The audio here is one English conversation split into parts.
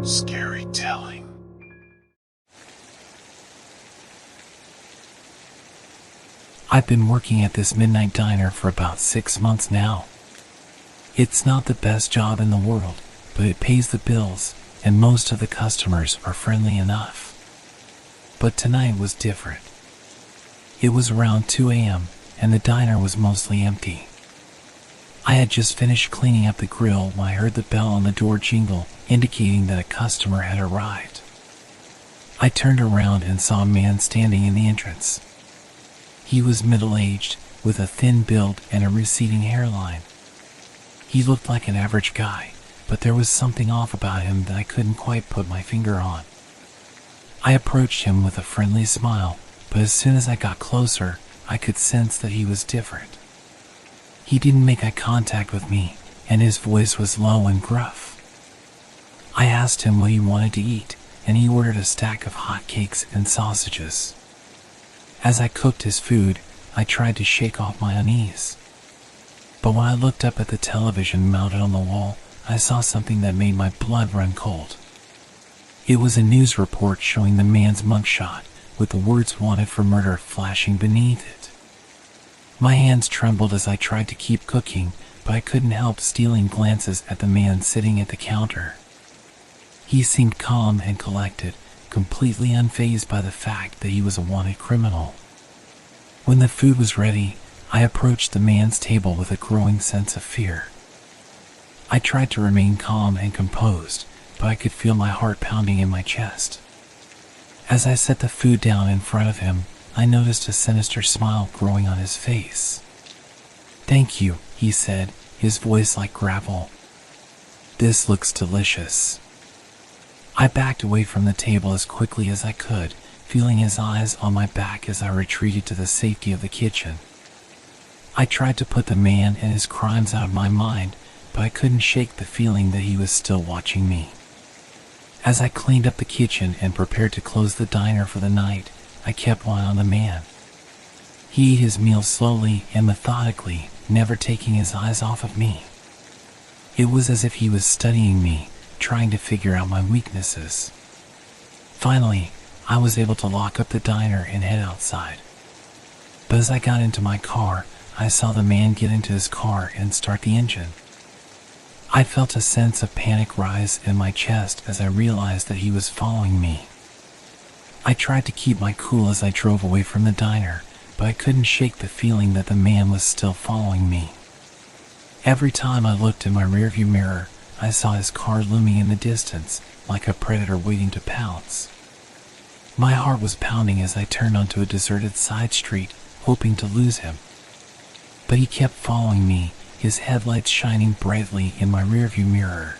Scary telling. I've been working at this midnight diner for about 6 months now. It's not the best job in the world, but it pays the bills, and most of the customers are friendly enough. But tonight was different. It was around 2 a.m., and the diner was mostly empty. I had just finished cleaning up the grill when I heard the bell on the door jingle, indicating that a customer had arrived. I turned around and saw a man standing in the entrance. He was middle-aged, with a thin build and a receding hairline. He looked like an average guy, but there was something off about him that I couldn't quite put my finger on. I approached him with a friendly smile, but as soon as I got closer, I could sense that he was different. He didn't make eye contact with me, and his voice was low and gruff. I asked him what he wanted to eat, and he ordered a stack of hot cakes and sausages. As I cooked his food, I tried to shake off my unease. But when I looked up at the television mounted on the wall, I saw something that made my blood run cold. It was a news report showing the man's mugshot, with the words "wanted for murder" flashing beneath it. My hands trembled as I tried to keep cooking, but I couldn't help stealing glances at the man sitting at the counter. He seemed calm and collected, completely unfazed by the fact that he was a wanted criminal. When the food was ready, I approached the man's table with a growing sense of fear. I tried to remain calm and composed, but I could feel my heart pounding in my chest. As I set the food down in front of him, I noticed a sinister smile growing on his face. "Thank you," he said, his voice like gravel. "This looks delicious." I backed away from the table as quickly as I could, feeling his eyes on my back as I retreated to the safety of the kitchen. I tried to put the man and his crimes out of my mind, but I couldn't shake the feeling that he was still watching me. As I cleaned up the kitchen and prepared to close the diner for the night, I kept one on the man. He ate his meal slowly and methodically, never taking his eyes off of me. It was as if he was studying me, trying to figure out my weaknesses. Finally, I was able to lock up the diner and head outside. But as I got into my car, I saw the man get into his car and start the engine. I felt a sense of panic rise in my chest as I realized that he was following me. I tried to keep my cool as I drove away from the diner, but I couldn't shake the feeling that the man was still following me. Every time I looked in my rearview mirror, I saw his car looming in the distance, like a predator waiting to pounce. My heart was pounding as I turned onto a deserted side street, hoping to lose him. But he kept following me, his headlights shining brightly in my rearview mirror.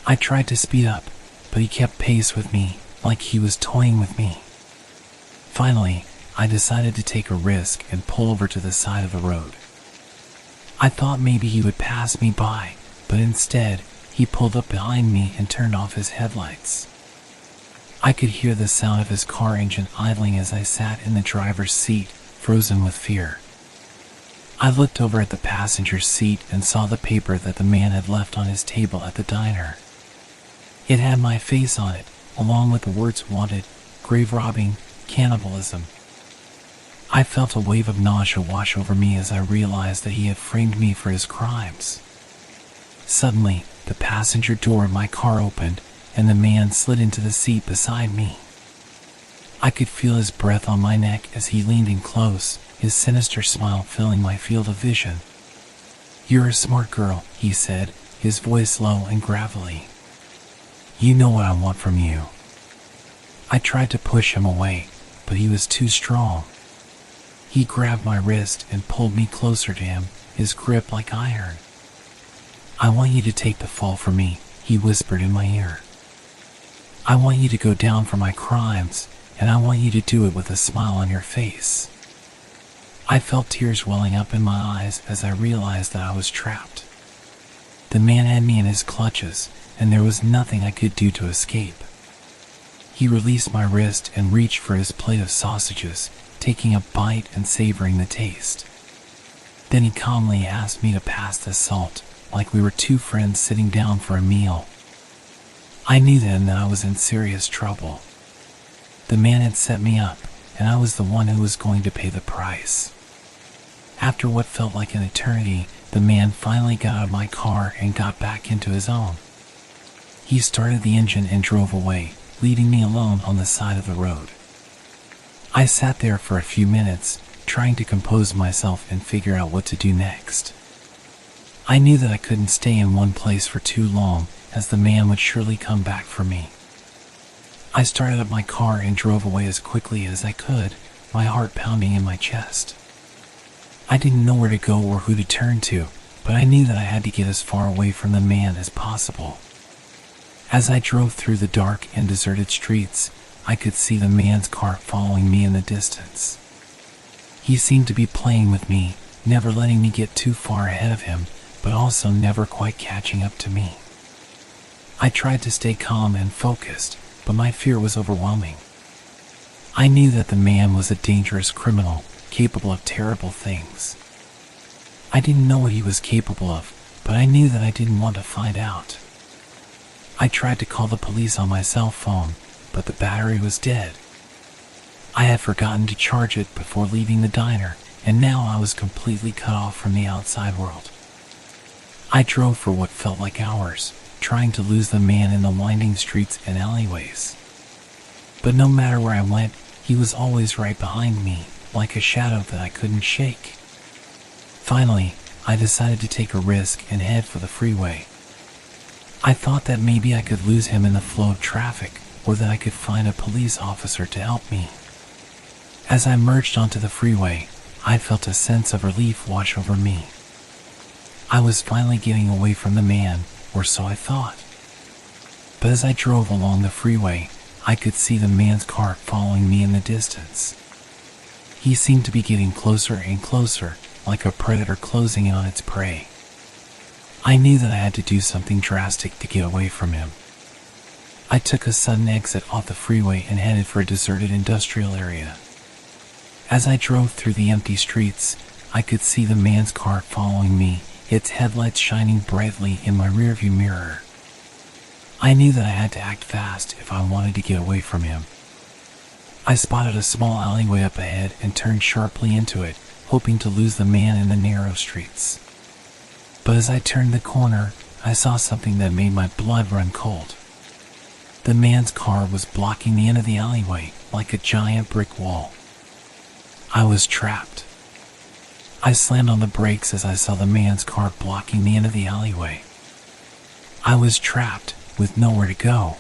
I tried to speed up, but he kept pace with me, like he was toying with me. Finally, I decided to take a risk and pull over to the side of the road. I thought maybe he would pass me by, but instead, he pulled up behind me and turned off his headlights. I could hear the sound of his car engine idling as I sat in the driver's seat, frozen with fear. I looked over at the passenger seat and saw the paper that the man had left on his table at the diner. It had my face on it, along with the words "wanted, grave robbing, cannibalism." I felt a wave of nausea wash over me as I realized that he had framed me for his crimes. Suddenly, the passenger door of my car opened, and the man slid into the seat beside me. I could feel his breath on my neck as he leaned in close, his sinister smile filling my field of vision. "You're a smart girl," he said, his voice low and gravelly. "You know what I want from you." I tried to push him away, but he was too strong. He grabbed my wrist and pulled me closer to him, his grip like iron. "I want you to take the fall for me," he whispered in my ear. "I want you to go down for my crimes, and I want you to do it with a smile on your face." I felt tears welling up in my eyes as I realized that I was trapped. The man had me in his clutches, and there was nothing I could do to escape. He released my wrist and reached for his plate of sausages, taking a bite and savoring the taste. Then he calmly asked me to pass the salt, like we were two friends sitting down for a meal. I knew then that I was in serious trouble. The man had set me up, and I was the one who was going to pay the price. After what felt like an eternity, the man finally got out of my car and got back into his own. He started the engine and drove away, leaving me alone on the side of the road. I sat there for a few minutes, trying to compose myself and figure out what to do next. I knew that I couldn't stay in one place for too long, as the man would surely come back for me. I started up my car and drove away as quickly as I could, my heart pounding in my chest. I didn't know where to go or who to turn to, but I knew that I had to get as far away from the man as possible. As I drove through the dark and deserted streets, I could see the man's car following me in the distance. He seemed to be playing with me, never letting me get too far ahead of him, but also never quite catching up to me. I tried to stay calm and focused, but my fear was overwhelming. I knew that the man was a dangerous criminal, capable of terrible things. I didn't know what he was capable of, but I knew that I didn't want to find out. I tried to call the police on my cell phone, but the battery was dead. I had forgotten to charge it before leaving the diner, and now I was completely cut off from the outside world. I drove for what felt like hours, trying to lose the man in the winding streets and alleyways. But no matter where I went, he was always right behind me, like a shadow that I couldn't shake. Finally, I decided to take a risk and head for the freeway. I thought that maybe I could lose him in the flow of traffic, or that I could find a police officer to help me. As I merged onto the freeway, I felt a sense of relief wash over me. I was finally getting away from the man, or so I thought. But as I drove along the freeway, I could see the man's car following me in the distance. He seemed to be getting closer and closer, like a predator closing in on its prey. I knew that I had to do something drastic to get away from him. I took a sudden exit off the freeway and headed for a deserted industrial area. As I drove through the empty streets, I could see the man's car following me, its headlights shining brightly in my rearview mirror. I knew that I had to act fast if I wanted to get away from him. I spotted a small alleyway up ahead and turned sharply into it, hoping to lose the man in the narrow streets. But as I turned the corner, I saw something that made my blood run cold. The man's car was blocking the end of the alleyway like a giant brick wall. I was trapped. I slammed on the brakes as I saw the man's car blocking the end of the alleyway. I was trapped, with nowhere to go.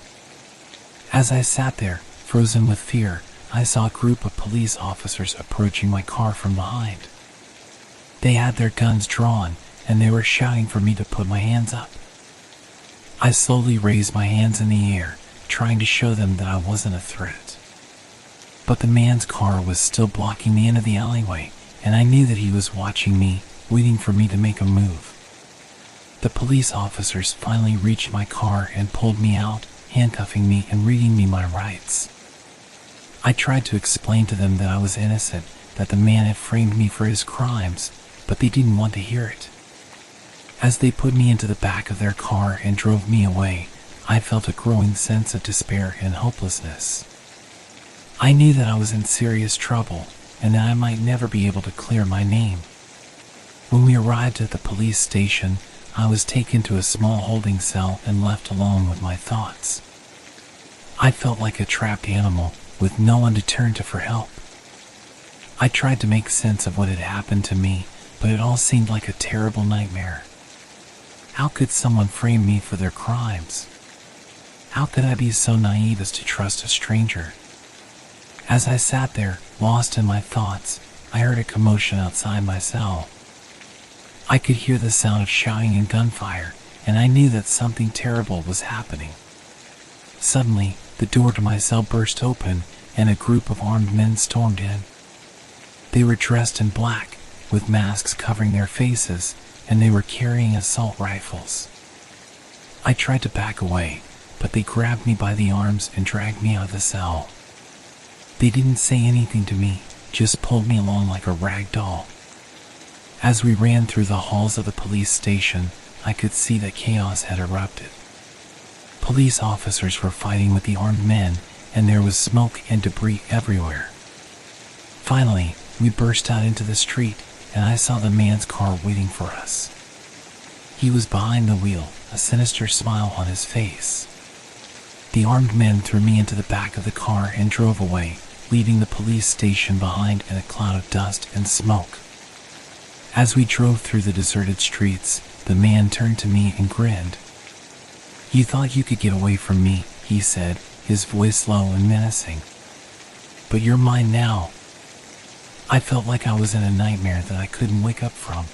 As I sat there, frozen with fear, I saw a group of police officers approaching my car from behind. They had their guns drawn, and they were shouting for me to put my hands up. I slowly raised my hands in the air, trying to show them that I wasn't a threat. But the man's car was still blocking the end of the alleyway, and I knew that he was watching me, waiting for me to make a move. The police officers finally reached my car and pulled me out, handcuffing me and reading me my rights. I tried to explain to them that I was innocent, that the man had framed me for his crimes, but they didn't want to hear it. As they put me into the back of their car and drove me away, I felt a growing sense of despair and hopelessness. I knew that I was in serious trouble, and that I might never be able to clear my name. When we arrived at the police station, I was taken to a small holding cell and left alone with my thoughts. I felt like a trapped animal, with no one to turn to for help. I tried to make sense of what had happened to me, but it all seemed like a terrible nightmare. How could someone frame me for their crimes? How could I be so naive as to trust a stranger? As I sat there, lost in my thoughts, I heard a commotion outside my cell. I could hear the sound of shouting and gunfire, and I knew that something terrible was happening. Suddenly, the door to my cell burst open, and a group of armed men stormed in. They were dressed in black, with masks covering their faces, and they were carrying assault rifles. I tried to back away, but they grabbed me by the arms and dragged me out of the cell. They didn't say anything to me, just pulled me along like a rag doll. As we ran through the halls of the police station, I could see that chaos had erupted. Police officers were fighting with the armed men, and there was smoke and debris everywhere. Finally, we burst out into the street, and I saw the man's car waiting for us. He was behind the wheel, a sinister smile on his face. The armed men threw me into the back of the car and drove away, leaving the police station behind in a cloud of dust and smoke. As we drove through the deserted streets, the man turned to me and grinned. "You thought you could get away from me," he said, his voice low and menacing. "But you're mine now." I felt like I was in a nightmare that I couldn't wake up from.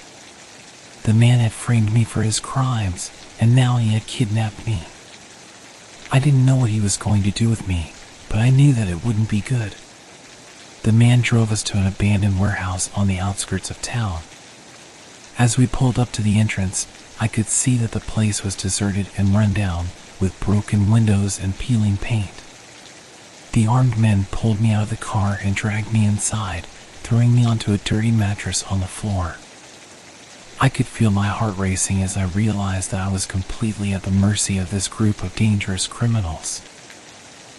The man had framed me for his crimes, and now he had kidnapped me. I didn't know what he was going to do with me, but I knew that it wouldn't be good. The man drove us to an abandoned warehouse on the outskirts of town. As we pulled up to the entrance, I could see that the place was deserted and run down, with broken windows and peeling paint. The armed men pulled me out of the car and dragged me inside, throwing me onto a dirty mattress on the floor. I could feel my heart racing as I realized that I was completely at the mercy of this group of dangerous criminals.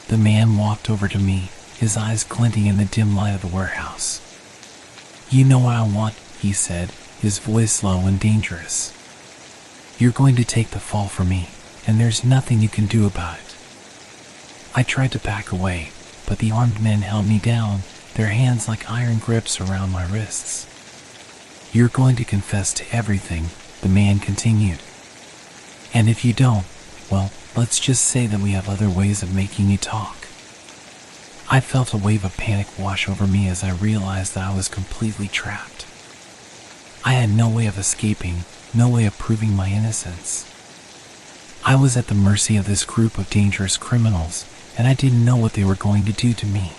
The man walked over to me, his eyes glinting in the dim light of the warehouse. "You know what I want," he said, his voice low and dangerous. "You're going to take the fall for me, and there's nothing you can do about it." I tried to back away, but the armed men held me down, their hands like iron grips around my wrists. "You're going to confess to everything," the man continued. "And if you don't, well, let's just say that we have other ways of making you talk." I felt a wave of panic wash over me as I realized that I was completely trapped. I had no way of escaping, no way of proving my innocence. I was at the mercy of this group of dangerous criminals, and I didn't know what they were going to do to me.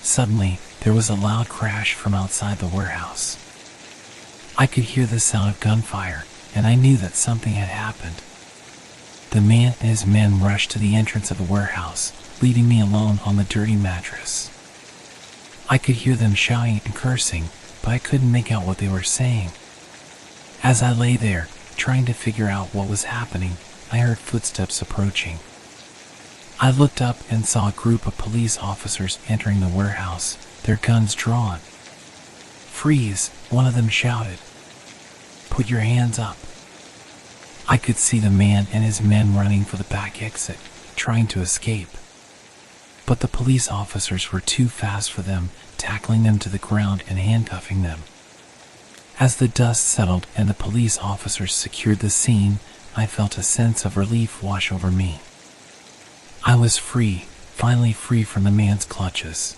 Suddenly, there was a loud crash from outside the warehouse. I could hear the sound of gunfire, and I knew that something had happened. The man and his men rushed to the entrance of the warehouse, leaving me alone on the dirty mattress. I could hear them shouting and cursing, but I couldn't make out what they were saying. As I lay there, trying to figure out what was happening, I heard footsteps approaching. I looked up and saw a group of police officers entering the warehouse, their guns drawn. "Freeze," one of them shouted. "Put your hands up." I could see the man and his men running for the back exit, trying to escape. But the police officers were too fast for them, tackling them to the ground and handcuffing them. As the dust settled and the police officers secured the scene, I felt a sense of relief wash over me. I was free, finally free from the man's clutches.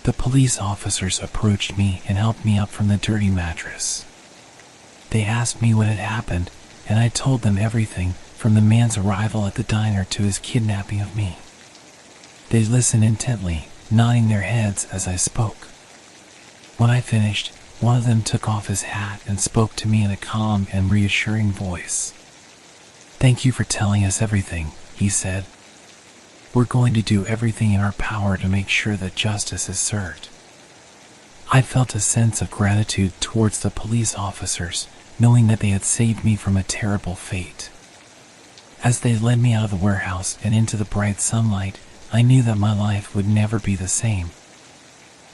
The police officers approached me and helped me up from the dirty mattress. They asked me what had happened, and I told them everything, from the man's arrival at the diner to his kidnapping of me. They listened intently, nodding their heads as I spoke. When I finished, one of them took off his hat and spoke to me in a calm and reassuring voice. "Thank you for telling us everything," he said. "We're going to do everything in our power to make sure that justice is served." I felt a sense of gratitude towards the police officers, knowing that they had saved me from a terrible fate. As they led me out of the warehouse and into the bright sunlight, I knew that my life would never be the same.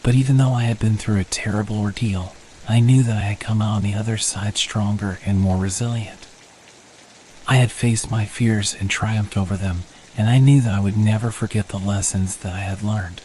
But even though I had been through a terrible ordeal, I knew that I had come out on the other side stronger and more resilient. I had faced my fears and triumphed over them, and I knew that I would never forget the lessons that I had learned.